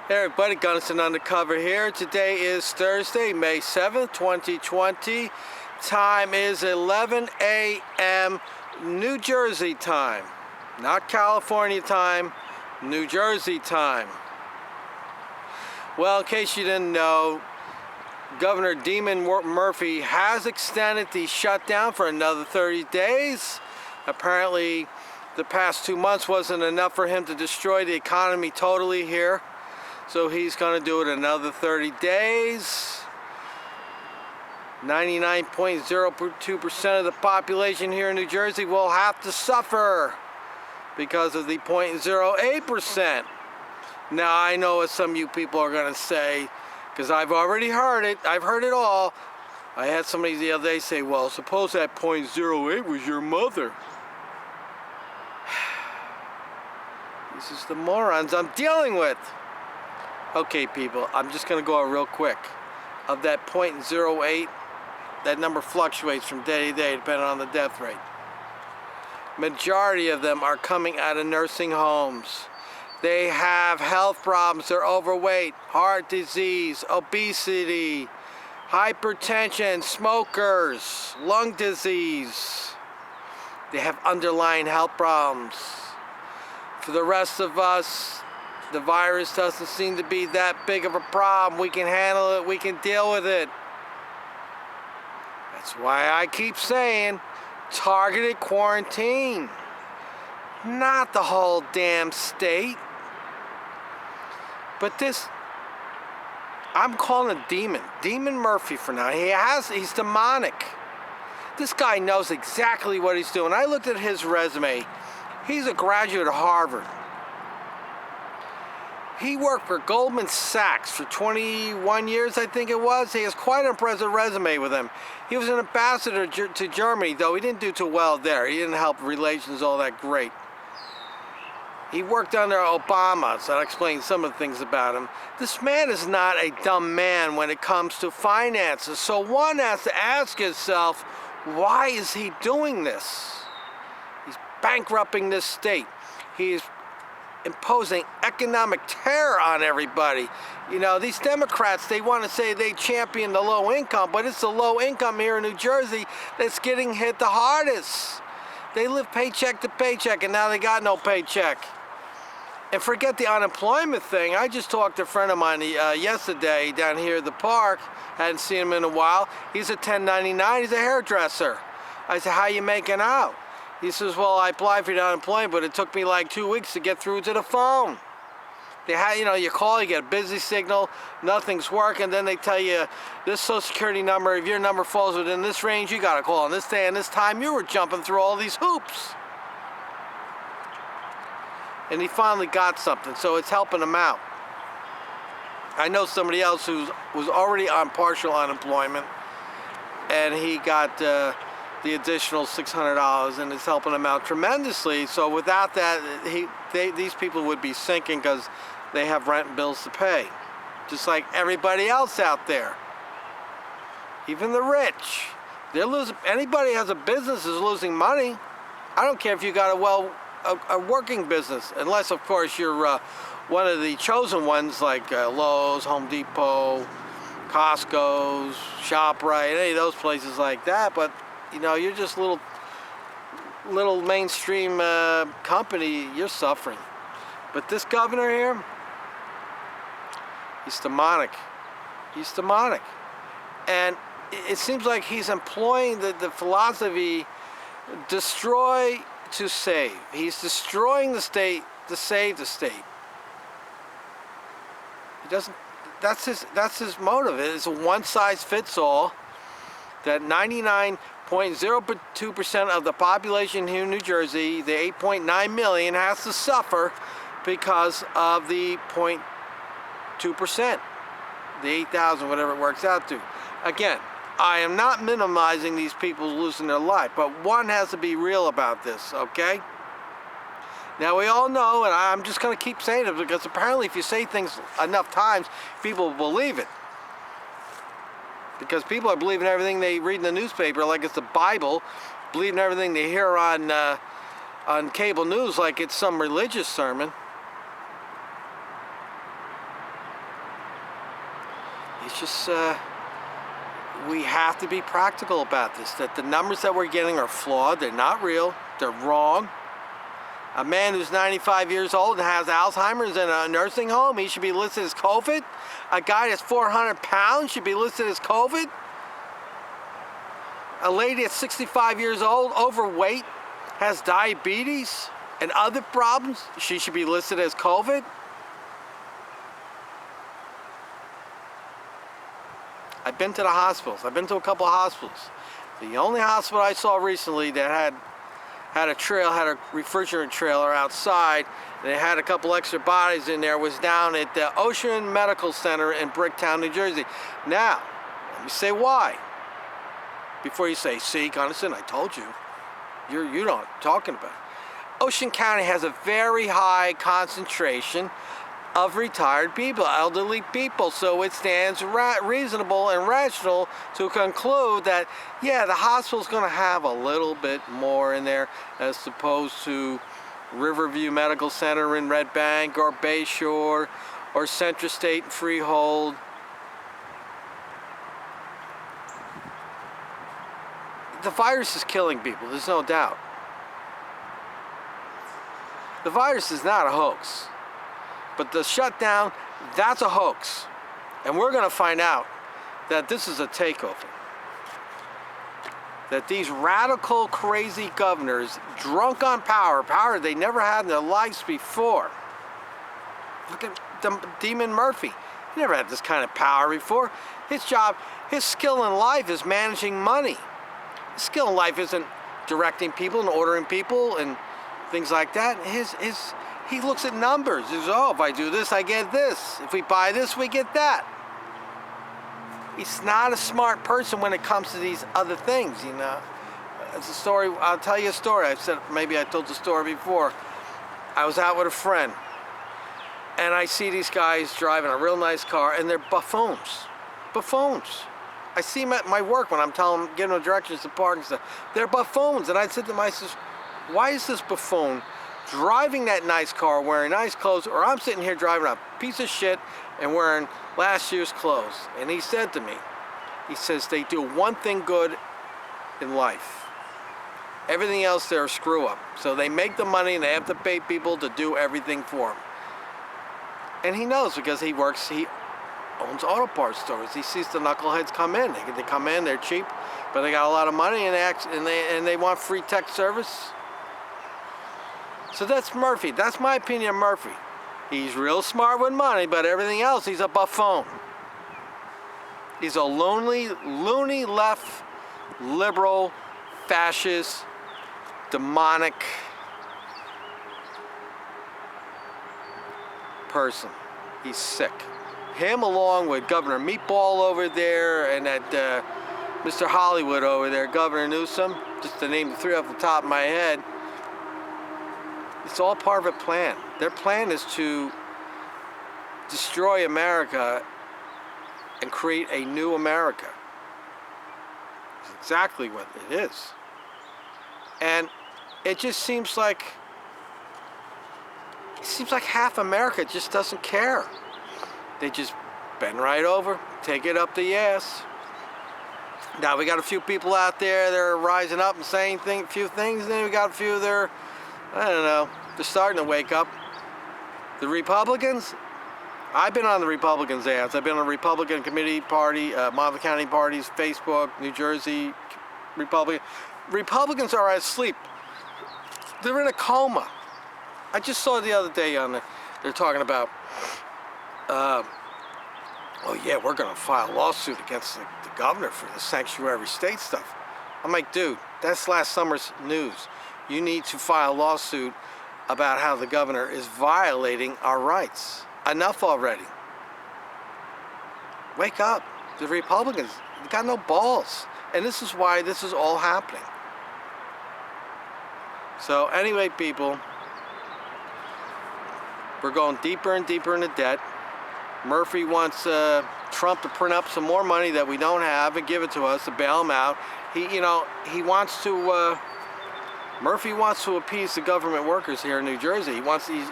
Hey everybody, Gunnison Undercover here. Today is Thursday, May 7th, 2020. Time is 11 a.m. New Jersey time. Not California time, New Jersey time. Well, in case you didn't know, Governor Demon Murphy has extended the shutdown for another 30 days. Apparently, the past 2 months wasn't enough for him to destroy the economy totally here. So he's going to do it another 30 days. 99.02% of the population here in New Jersey will have to suffer because of the 0.08%. Now, I know what some of you people are going to say, because I've already heard it. I've heard it all. I had somebody the other day say, well, suppose that 0.08 was your mother. This is the morons I'm dealing with. Okay, people, I'm just going to go out real quick. Of that 0.08, that number fluctuates from day to day depending on the death rate. Majority of them are coming out of nursing homes. They have health problems. They're overweight, heart disease, obesity, hypertension, smokers, lung disease. They have underlying health problems. For the rest of us, the virus doesn't seem to be that big of a problem. We can handle it. We can deal with it. That's why I keep saying targeted quarantine. Not the whole damn state. But this, I'm calling a demon. Demon Murphy for now. He's demonic. This guy knows exactly what he's doing. I looked at his resume. He's a graduate of Harvard. He worked for Goldman Sachs for 21 years, I think it was. He has quite an impressive resume with him. He was an ambassador to Germany, though he didn't do too well there. He didn't help relations all that great. He worked under Obama, so I'll explain some of the things about him. This man is not a dumb man when it comes to finances. So one has to ask himself, why is he doing this? He's bankrupting this state. He's imposing economic terror on everybody. You know, these Democrats, they want to say they champion the low income, but it's the low income here in New Jersey that's getting hit the hardest. They live paycheck to paycheck, and now they got no paycheck. And forget the unemployment thing. I just talked to a friend of mine yesterday down here at the park. Hadn't seen him in a while. He's a 1099. He's a hairdresser. I said, how you making out? He says, well, I applied for the unemployment, but it took me like 2 weeks to get through to the phone. They had, you call, you get a busy signal, nothing's working, then they tell you this Social Security number, if your number falls within this range, you got to call on this day and this time. You were jumping through all these hoops. And he finally got something, so it's helping him out. I know somebody else who was already on partial unemployment, and he got the additional $600, and it's helping them out tremendously. So without that, these people would be sinking because they have rent and bills to pay, just like everybody else out there. Even the rich, they're losing. Anybody who has a business is losing money. I don't care if you got a working business, unless of course you're one of the chosen ones like Lowe's, Home Depot, Costco's, ShopRite, any of those places like that. But you're just little mainstream company, you're suffering. But this governor here, he's demonic. He's demonic. And it seems like he's employing the philosophy, destroy to save. He's destroying the state to save the state. He doesn't, that's his motive. It's a one-size-fits-all, that 99.02% of the population here in New Jersey, the 8.9 million, has to suffer because of the 0.2%, the 8,000, whatever it works out to. Again, I am not minimizing these people losing their life, but one has to be real about this, okay? Now, we all know, and I'm just going to keep saying it, because apparently if you say things enough times, people will believe it. Because people are believing everything they read in the newspaper like it's the Bible, believing everything they hear on cable news like it's some religious sermon. it's just, we have to be practical about this, that the numbers that we're getting are flawed, they're not real, they're wrong. A man who's 95 years old and has Alzheimer's in a nursing home, he should be listed as COVID. A guy that's 400 pounds should be listed as COVID. A lady that's 65 years old, overweight, has diabetes and other problems, she should be listed as COVID. I've been to the hospitals. I've been to a couple of hospitals. The only hospital I saw recently that had a refrigerant trailer outside, and they had a couple extra bodies in there, was down at the Ocean Medical Center in Bricktown, New Jersey. Now, let me say why. Before you say, see, Gunnison, I told you. You know what I'm talking about. Ocean County has a very high concentration of retired people, elderly people, so it stands reasonable and rational to conclude that, yeah, the hospital's going to have a little bit more in there as opposed to Riverview Medical Center in Red Bank or Bayshore or Centra State and Freehold. The virus is killing people, there's no doubt. The virus is not a hoax. But the shutdown, that's a hoax. And we're going to find out that this is a takeover. That these radical, crazy governors, drunk on power they never had in their lives before. Look at Demon Murphy. He never had this kind of power before. His job, his skill in life is managing money. His skill in life isn't directing people and ordering people and things like that. He looks at numbers. He says, oh, if I do this, I get this. If we buy this, we get that. He's not a smart person when it comes to these other things, you know. It's a story. I'll tell you a story. Maybe I told the story before. I was out with a friend, and I see these guys driving a real nice car, and they're buffoons. Buffoons. I see them at my work when I'm giving them directions to park and stuff. They're buffoons. And I said to myself, why is this buffoon driving that nice car, wearing nice clothes, or I'm sitting here driving a piece of shit and wearing last year's clothes? And he said to me, he says, they do one thing good in life. Everything else they're a screw up. So they make the money and they have to pay people to do everything for them. And he knows because he owns auto parts stores. He sees the knuckleheads come in. They come in, they're cheap, but they got a lot of money and they want free tech service. So that's Murphy. That's my opinion of Murphy. He's real smart with money, but everything else, he's a buffoon. He's a loony left, liberal, fascist, demonic person. He's sick. Him along with Governor Meatball over there and that Mr. Hollywood over there, Governor Newsom, just to name the three off the top of my head. It's all part of a plan. Their plan is to destroy America and create a new America. It's exactly what it is. And it just seems like half America just doesn't care. They just bend right over, take it up the ass. Now we got a few people out there that are rising up and saying a few things, and then we got a few that are, I don't know, they're starting to wake up. The Republicans, I've been on the Republicans' ads. I've been on the Republican Committee Party, Monmouth County Party's Facebook, New Jersey Republican. Republicans are asleep. They're in a coma. I just saw the other day they're talking about, oh yeah, we're going to file a lawsuit against the governor for the sanctuary state stuff. I'm like, dude, that's last summer's news. You need to file a lawsuit about how the governor is violating our rights. Enough already. Wake up. The Republicans, they got no balls. And this is why this is all happening. So anyway, people, we're going deeper and deeper into debt. Murphy wants Trump to print up some more money that we don't have and give it to us to bail him out. He wants to Murphy wants to appease the government workers here in New Jersey.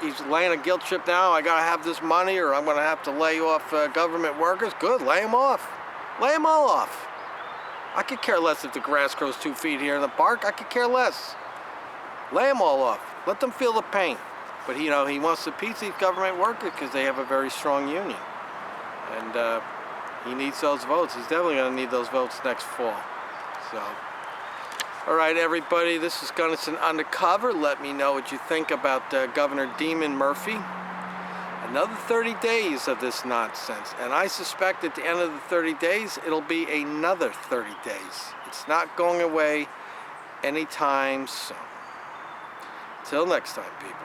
He's laying a guilt trip now. I gotta have this money, or I'm gonna have to lay off government workers. Good, lay them off. Lay them all off. I could care less if the grass grows 2 feet here in the park. I could care less. Lay them all off. Let them feel the pain. But he wants to appease these government workers because they have a very strong union, and he needs those votes. He's definitely gonna need those votes next fall. So. All right, everybody, this is Gunnison Undercover. Let me know what you think about Governor Demon Murphy. Another 30 days of this nonsense, and I suspect at the end of the 30 days, it'll be another 30 days. It's not going away anytime soon. Till next time, people.